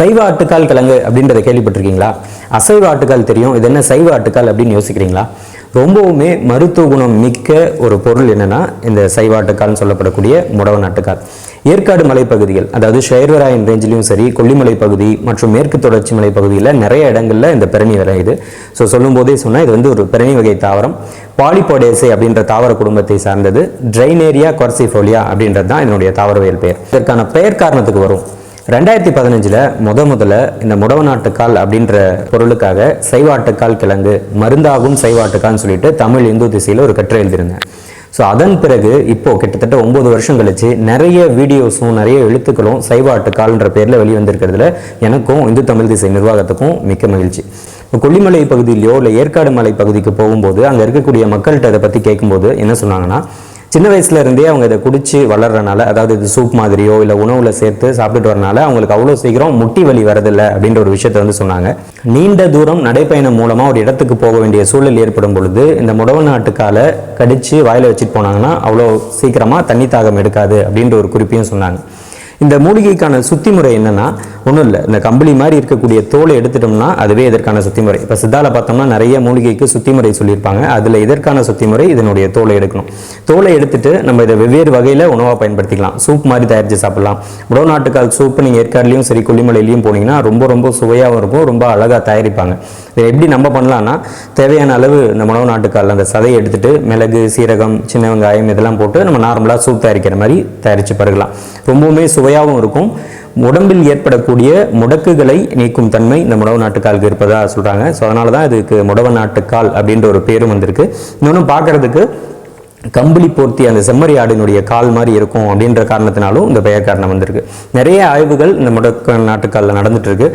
சைவ ஆட்டுக்கால் கிழங்கு அப்படின்றத கேள்விப்பட்டிருக்கீங்களா? அசைவ ஆட்டுக்கால் தெரியும், இது என்ன சைவ ஆட்டுக்கால் அப்படின்னு யோசிக்கிறீங்களா? ரொம்பவுமே மருத்துவ குணம் மிக்க ஒரு பொருள் என்னன்னா இந்த சைவ ஆட்டுக்கால்னு சொல்லப்படக்கூடிய முடவன் ஆட்டுக்கால். ஏற்காடு மலைப்பகுதிகள், அதாவது ஷேர்வராயன் ரேஞ்சிலையும் சரி, கொல்லிமலை பகுதி மற்றும் மேற்கு தொடர்ச்சி மலை பகுதியில் நிறைய இடங்கள்ல இந்த பிரணி விளையுது. சொல்லும் போதே சொன்னால் இது ஒரு பிரணி வகை தாவரம். பாலிபோடேசே அப்படின்ற தாவர குடும்பத்தை சார்ந்தது. ட்ரைனேரியா குவர்சிஃபோலியா அப்படின்றது தான் இதனுடைய தாவரவியல் பெயர். இதற்கான பெயர் காரணத்துக்கு வரும். 2015 முதல்ல இந்த முடவனாட்டுக்கால் அப்படின்ற பொருளுக்காக சைவாட்டுக்கால் கிழங்கு மருந்தாகும் சைவாட்டுக்கால்னு சொல்லிட்டு தமிழ் இந்து திசையில் ஒரு கட்டுரை எழுதியிருந்தேன். அதன் பிறகு இப்போ கிட்டத்தட்ட 9 வருஷம் கழிச்சு நிறைய வீடியோஸும் நிறைய எழுத்துக்களும் சைவாட்டுக்கால்ன்ற பேரில் வெளிவந்திருக்கிறதுல எனக்கும் இந்து தமிழ் திசை நிர்வாகத்துக்கும் மிக்க மகிழ்ச்சி. கொல்லிமலை பகுதியிலையோ இல்லை ஏற்காடு மலை பகுதிக்கு போகும்போது அங்கே இருக்கக்கூடிய மக்கள்கிட்ட இதை பற்றி கேட்கும்போது என்ன சொன்னாங்கன்னா, சின்ன வயசுல இருந்தே அவங்க இதை குடிச்சு வளர்றதுனால, அதாவது இது சூப் மாதிரியோ இல்லை உணவுல சேர்த்து சாப்பிட்டுட்டு வரனால அவங்களுக்கு அவ்வளோ சீக்கிரம் முட்டி வலி வரதில்லை அப்படின்ற ஒரு விஷயத்த சொன்னாங்க. நீண்ட தூரம் நடைப்பயணம் மூலமா ஒரு இடத்துக்கு போக வேண்டிய சூழல் ஏற்படும் பொழுது இந்த முடவனாட்டுக்காலை கடிச்சு வாயில வச்சுட்டு போனாங்கன்னா அவ்வளோ சீக்கிரமா தண்ணி தாகம் எடுக்காது அப்படின்ற ஒரு குறிப்பையும் சொன்னாங்க. இந்த மூலிகைக்கான சுத்தி முறை என்னன்னா, ஒன்றும் இல்லை, இந்த கம்பளி மாதிரி இருக்கக்கூடிய தோலை எடுத்துட்டோம்னா அதுவே இதற்கான சுத்தி முறை. இப்போ சித்தால பார்த்தோம்னா நிறைய மூலிகைக்கு சுத்தி முறை சொல்லியிருப்பாங்க. அதில் இதற்கான சுத்தி முறை இதனுடைய தோலை எடுக்கணும். தோலை எடுத்துட்டு நம்ம இதை வெவ்வேறு வகையில் உணவாக பயன்படுத்திக்கலாம். சூப் மாதிரி தயாரித்து சாப்பிடலாம். முடவனாட்டுக்கால் சூப் நீங்கள் ஏற்காடுலையும் சரி கொல்லிமலையிலையும் போனீங்கன்னா ரொம்ப ரொம்ப சுவையாகவும் இருக்கும், ரொம்ப அழகாக தயாரிப்பாங்க. இதை எப்படி நம்ம பண்ணலாம்னா, தேவையான அளவு இந்த முடவனாட்டுக்கால் அந்த சதையை எடுத்துட்டு மிளகு, சீரகம், சின்ன வெங்காயம் இதெல்லாம் போட்டு நம்ம நார்மலாக சூப் தயாரிக்கிற மாதிரி தயாரித்து பருகலாம். ரொம்பவுமே சுவையாகவும் இருக்கும். உடம்பில் ஏற்படக்கூடிய முடக்குகளை நீக்கும் தன்மை இந்த முடவனாட்டுக்காலுக்கு இருப்பதா சொல்றாங்க. அதனால தான் இதுக்கு முடவனாட்டுக்கால் அப்படின்ற ஒரு பேரும் வந்திருக்கு. இன்னொன்று பார்க்கறதுக்கு கம்பளி போர்த்தி அந்த செம்மறி ஆடினுடைய கால் மாதிரி இருக்கும் அப்படின்ற காரணத்தினாலும் இந்த பெயர் காரணம் வந்திருக்கு. நிறைய ஆய்வுகள் இந்த முடவனாட்டுக்காலில் நடந்துட்டு இருக்கு.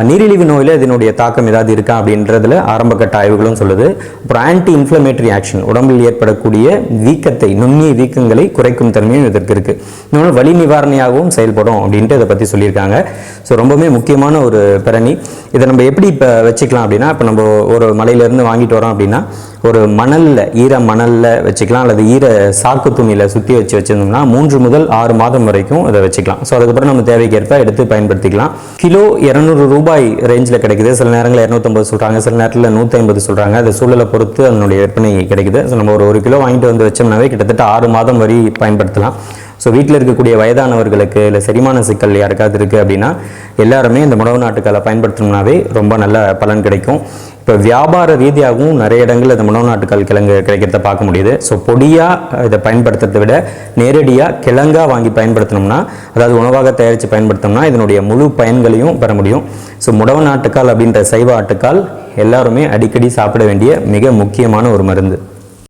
நீரிழிவு நோயில் இதனுடைய தாக்கம் ஏதாவது இருக்கா அப்படின்றதுல ஆரம்பகட்ட ஆய்வுகளும் சொல்லுது. அப்புறம் ஆன்டி இன்ஃப்ளமேட்டரி ஆக்ஷன், உடம்பில் ஏற்படக்கூடிய வீக்கத்தை, நுண்ணிய வீக்கங்களை குறைக்கும் தன்மையும் இதற்கு இருக்கு. இன்னொன்று வலி நிவாரணியாகவும் செயல்படும் அப்படின்ட்டு இதை பற்றி சொல்லியிருக்காங்க. ரொம்பவே முக்கியமான ஒரு பிரணி. இதை நம்ம எப்படி இப்போ வச்சுக்கலாம் அப்படின்னா, இப்போ நம்ம ஒரு மலையிலேருந்து வாங்கிட்டு வரோம் அப்படின்னா ஒரு மணலில், ஈர மணலில் வச்சுக்கலாம், அல்லது ஈர சாக்கு துணியில் சுற்றி வச்சுருந்தோம்னா 3 முதல் 6 மாதம் வரைக்கும் இதை வச்சுக்கலாம். அதுக்கப்புறம் நம்ம தேவைக்கேற்ப எடுத்து பயன்படுத்திக்கலாம். கிலோ 200 ரூபாய் ரேஞ்சில் கிடைக்குது. சில நேரங்களில் 250 சொல்கிறாங்க, சில நேரத்தில் 150 சொல்கிறாங்க. அது சூழலை பொறுத்து அதனுடைய விற்பனை கிடைக்குது. நம்ம ஒரு கிலோ வாங்கிட்டு வந்து வச்சோம்னாவே கிட்டத்தட்ட 6 மாதம் வரை பயன்படுத்தலாம். வீட்டில் இருக்கக்கூடிய வயதானவர்களுக்கு இல்லை செரிமான சிக்கல் யாருக்காவது இருக்குது அப்படின்னா எல்லாருமே இந்த முடவனாட்டுக்காலை பயன்படுத்தணும்னாவே ரொம்ப நல்ல பலன் கிடைக்கும். இப்போ வியாபார ரீதியாகவும் நிறைய இடங்களில் இந்த முடவனாட்டுக்கால் கிழங்கு கிடைக்கிறத பார்க்க முடியுது. பொடியாக இதை பயன்படுத்துறதை விட நேரடியாக கிழங்காக வாங்கி பயன்படுத்தணும்னா, அதாவது உணவாக தயாரித்து பயன்படுத்தணும்னா இதனுடைய முழு பயன்களையும் பெற முடியும். முடவனாட்டுக்கால் அப்படின்ற சைவ ஆட்டுக்கால் எல்லாருமே அடிக்கடி சாப்பிட வேண்டிய மிக முக்கியமான ஒரு மருந்து.